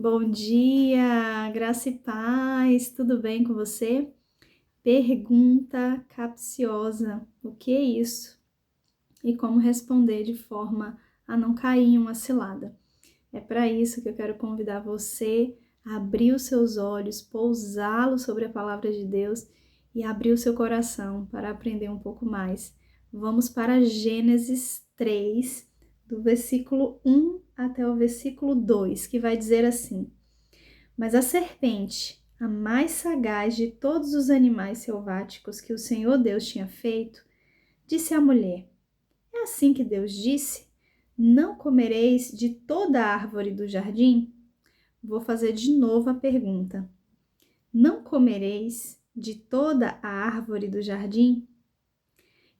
Bom dia, graça e paz, tudo bem com você? Pergunta capciosa: o que é isso? E como responder de forma a não cair em uma cilada. É para isso que eu quero convidar você a abrir os seus olhos, pousá-los sobre a palavra de Deus e abrir o seu coração para aprender um pouco mais. Vamos para Gênesis 3, do versículo 1 até o versículo 2, que vai dizer assim: Mas a serpente, a mais sagaz de todos os animais selváticos que o Senhor Deus tinha feito, disse à mulher: É assim que Deus disse: Não comereis de toda a árvore do jardim? Vou fazer de novo a pergunta: Não comereis de toda a árvore do jardim?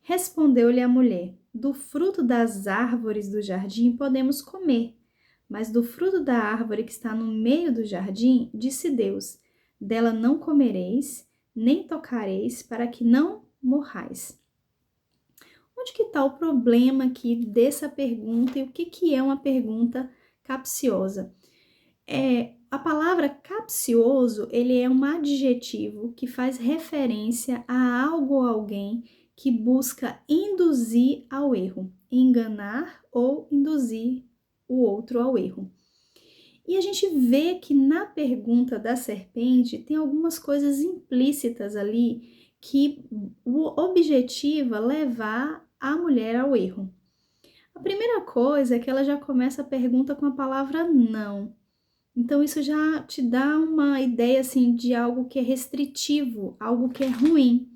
Respondeu-lhe a mulher: Do fruto das árvores do jardim podemos comer, mas do fruto da árvore que está no meio do jardim, disse Deus: Dela não comereis, nem tocareis, para que não morrais. Onde que está o problema aqui dessa pergunta e o que é uma pergunta capciosa? A palavra capcioso, ele é um adjetivo que faz referência a algo ou alguém que busca induzir ao erro, enganar ou induzir o outro ao erro. E a gente vê que na pergunta da serpente tem algumas coisas implícitas ali que o objetiva levar a mulher ao erro. A primeira coisa é que ela já começa a pergunta com a palavra não. Então isso já te dá uma ideia assim de algo que é restritivo, algo que é ruim.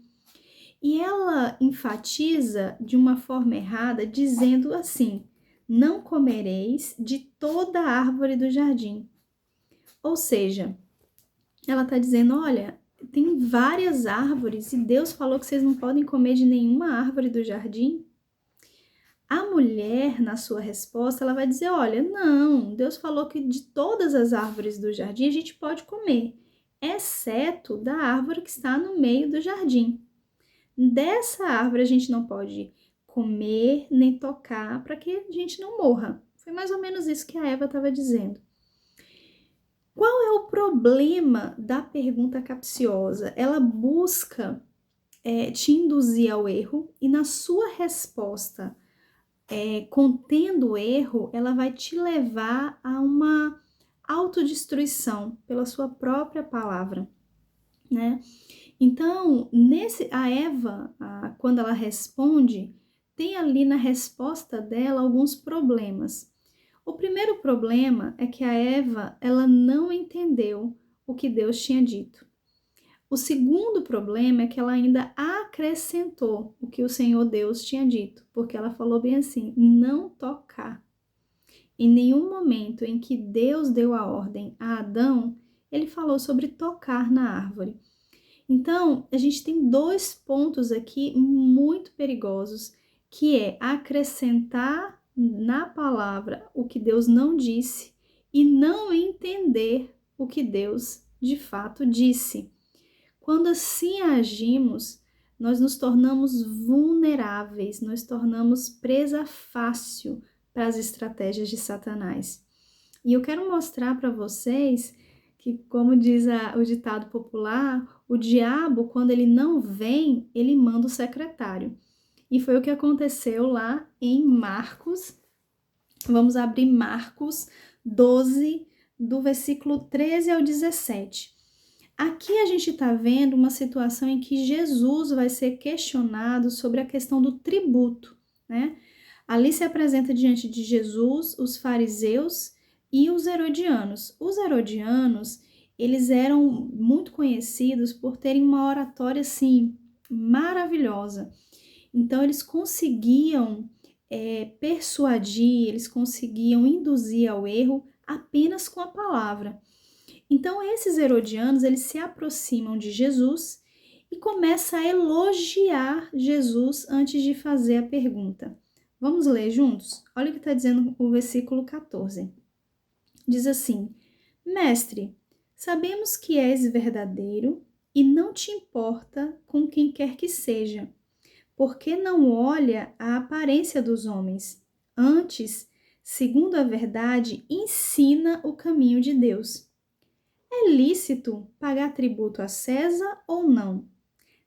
E ela enfatiza de uma forma errada, dizendo assim: Não comereis de toda a árvore do jardim. Ou seja, ela está dizendo: olha, tem várias árvores e Deus falou que vocês não podem comer de nenhuma árvore do jardim. A mulher, na sua resposta, ela vai dizer: olha, não, Deus falou que de todas as árvores do jardim a gente pode comer, exceto da árvore que está no meio do jardim. Dessa árvore a gente não pode comer nem tocar para que a gente não morra. Foi mais ou menos isso que a Eva estava dizendo. Qual é o problema da pergunta capciosa? Ela busca te induzir ao erro e na sua resposta contendo o erro, ela vai te levar a uma autodestruição pela sua própria palavra, né? Então, a Eva, quando ela responde, tem ali na resposta dela alguns problemas. O primeiro problema é que a Eva, ela não entendeu o que Deus tinha dito. O segundo problema é que ela ainda acrescentou o que o Senhor Deus tinha dito, porque ela falou bem assim: não tocar. Em nenhum momento em que Deus deu a ordem a Adão, ele falou sobre tocar na árvore. Então, a gente tem dois pontos aqui muito perigosos, que é acrescentar na palavra o que Deus não disse e não entender o que Deus de fato disse. Quando assim agimos, nós nos tornamos vulneráveis, nós tornamos presa fácil para as estratégias de Satanás. E eu quero mostrar para vocês que, como diz o ditado popular, o diabo, quando ele não vem, ele manda o secretário. E foi o que aconteceu lá em Marcos. Vamos abrir Marcos 12, do versículo 13 ao 17. Aqui a gente está vendo uma situação em que Jesus vai ser questionado sobre a questão do tributo, né? Ali se apresenta diante de Jesus os fariseus e os herodianos. Os herodianos, eles eram muito conhecidos por terem uma oratória, assim, maravilhosa. Então, eles conseguiam persuadir, eles conseguiam induzir ao erro apenas com a palavra. Então, esses herodianos, eles se aproximam de Jesus e começam a elogiar Jesus antes de fazer a pergunta. Vamos ler juntos? Olha o que está dizendo o versículo 14. Diz assim: Mestre, sabemos que és verdadeiro e não te importa com quem quer que seja, porque não olha a aparência dos homens. Antes, segundo a verdade, ensina o caminho de Deus. É lícito pagar tributo a César ou não?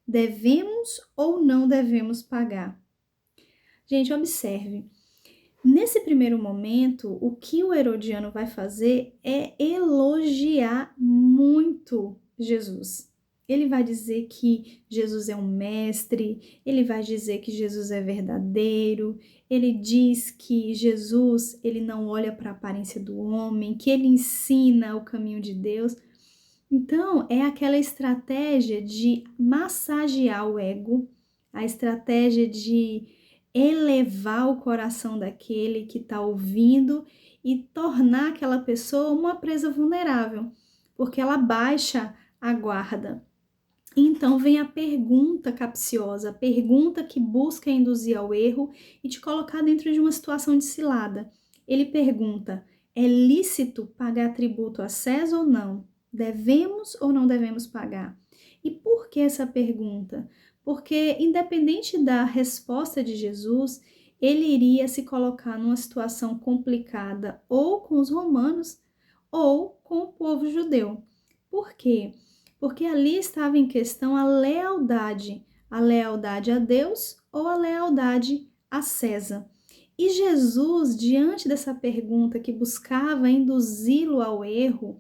Devemos ou não devemos pagar? Gente, observe. Nesse primeiro momento, o que o Herodiano vai fazer é elogiar muito Jesus. Ele vai dizer que Jesus é um mestre, ele vai dizer que Jesus é verdadeiro, ele diz que Jesus, ele não olha para a aparência do homem, que ele ensina o caminho de Deus. Então, é aquela estratégia de massagear o ego, a estratégia de elevar o coração daquele que está ouvindo e tornar aquela pessoa uma presa vulnerável, porque ela baixa a guarda. Então vem a pergunta capciosa, a pergunta que busca induzir ao erro e te colocar dentro de uma situação de cilada. Ele pergunta: é lícito pagar tributo a César ou não? Devemos ou não devemos pagar? E por que essa pergunta? Porque, independente da resposta de Jesus, ele iria se colocar numa situação complicada ou com os romanos ou com o povo judeu. Por quê? Porque ali estava em questão a lealdade a Deus ou a lealdade a César. E Jesus, diante dessa pergunta que buscava induzi-lo ao erro,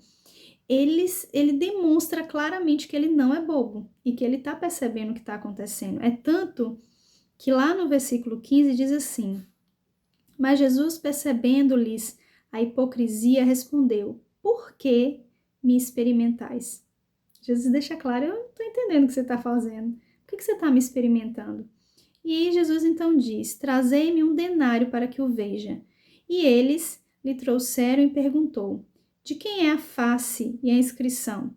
ele demonstra claramente que ele não é bobo e que ele está percebendo o que está acontecendo. É tanto que lá no versículo 15 diz assim: mas Jesus, percebendo-lhes a hipocrisia, respondeu: por que me experimentais? Jesus deixa claro: eu não estou entendendo o que você está fazendo. Por que você está me experimentando? E aí Jesus então diz: trazei-me um denário para que o veja. E eles lhe trouxeram e perguntou: de quem é a face e a inscrição?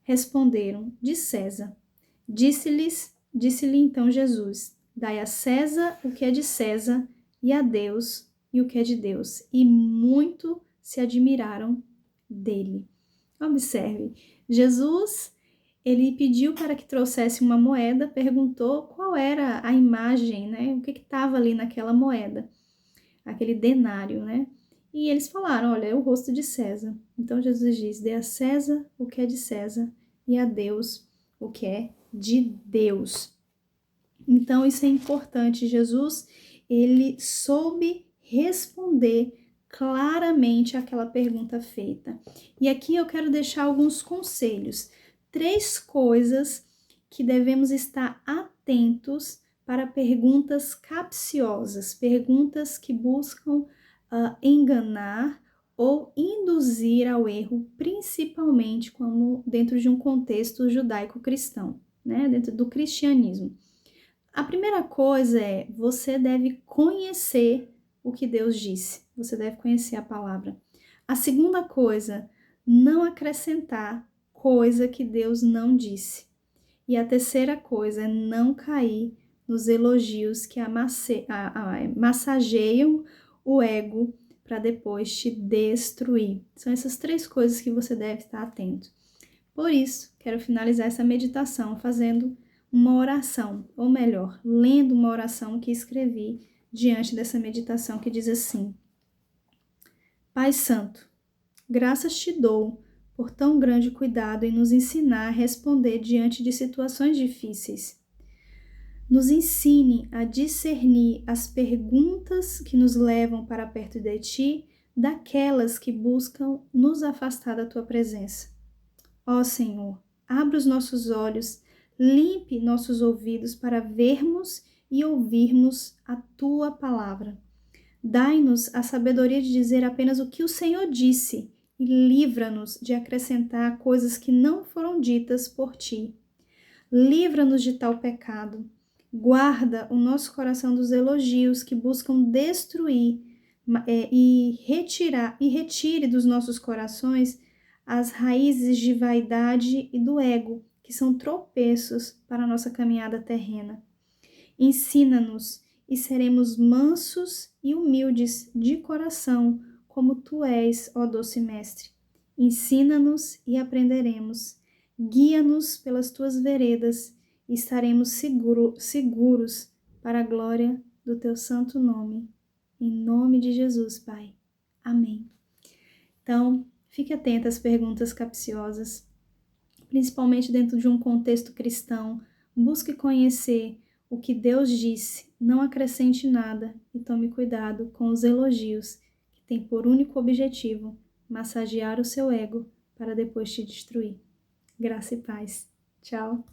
Responderam: de César. Disse-lhe então Jesus: dai a César o que é de César e a Deus e o que é de Deus. E muito se admiraram dele. Observe, Jesus, ele pediu para que trouxesse uma moeda, perguntou qual era a imagem, né? O que estava ali naquela moeda, aquele denário, né? E eles falaram: olha, é o rosto de César. Então Jesus diz: dê a César o que é de César e a Deus o que é de Deus. Então isso é importante. Jesus, ele soube responder claramente àquela pergunta feita. E aqui eu quero deixar alguns conselhos. 3 coisas que devemos estar atentos para perguntas capciosas, perguntas que buscam enganar ou induzir ao erro, principalmente como dentro de um contexto judaico-cristão, né? Dentro do cristianismo. A primeira coisa é: você deve conhecer o que Deus disse, você deve conhecer a palavra. A segunda coisa, não acrescentar coisa que Deus não disse. E a terceira coisa é não cair nos elogios que massageiam o ego para depois te destruir. São essas 3 coisas que você deve estar atento. Por isso, quero finalizar essa meditação fazendo uma oração, ou melhor, lendo uma oração que escrevi diante dessa meditação, que diz assim: Pai Santo, graças te dou por tão grande cuidado em nos ensinar a responder diante de situações difíceis. Nos ensine a discernir as perguntas que nos levam para perto de ti, daquelas que buscam nos afastar da tua presença. Ó Senhor, abra os nossos olhos, limpe nossos ouvidos para vermos e ouvirmos a tua palavra. Dai-nos a sabedoria de dizer apenas o que o Senhor disse e livra-nos de acrescentar coisas que não foram ditas por ti. Livra-nos de tal pecado. Guarda o nosso coração dos elogios que buscam destruir e retire dos nossos corações as raízes de vaidade e do ego, que são tropeços para a nossa caminhada terrena. Ensina-nos e seremos mansos e humildes de coração, como tu és, ó doce mestre. Ensina-nos e aprenderemos. Guia-nos pelas tuas veredas e estaremos seguros para a glória do teu santo nome. Em nome de Jesus, Pai. Amém. Então, fique atenta às perguntas capciosas, principalmente dentro de um contexto cristão. Busque conhecer o que Deus disse, não acrescente nada e tome cuidado com os elogios, que têm por único objetivo massagear o seu ego para depois te destruir. Graça e paz. Tchau.